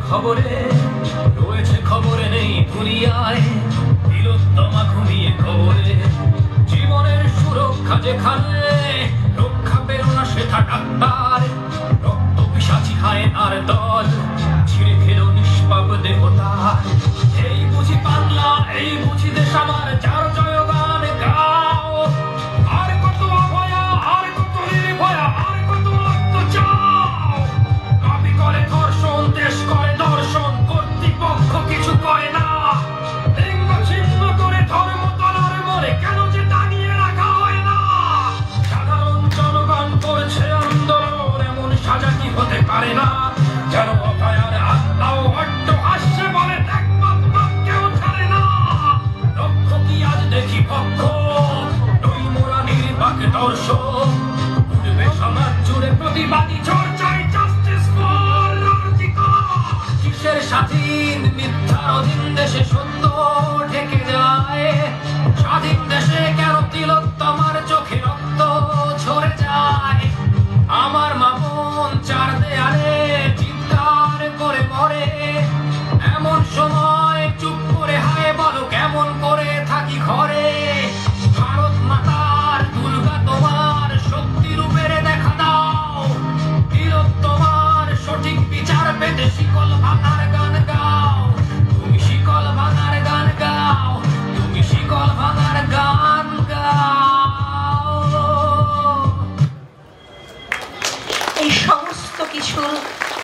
খবরে রয়েছে, খবরে নেই দুনিয়ায় তিলোত্তমা ঘুমিয়ে খবরে। জীবনের সুরক্ষা যেখানে, রক্ষা পেল না সেথা ডাক্তার। রক্ত পিশাচি হায়নার দল ছিঁড়ে খেল নিষ্পাপ দেবতার। এই বুঝি বাংলা, এই বুঝি দেশ আমার, যার জয়গান গাও। আর কত অভয়া, আর কত নির্ভয়া, আর কত রক্ত চাও। কবি করে ধর্ষণ, দেশ করে দর্শন, কর্তৃপক্ষ কিছু করে না। লিঙ্গ ছিন্ন করে ধর্ম তলার মরে কেন যে টাঙিয়ে রাখা হয় না। সাধারণ জনগণ করছে আন্দোলন, এমন সাজা কি হতে পারে না। যেন অভয়ার আত্মাও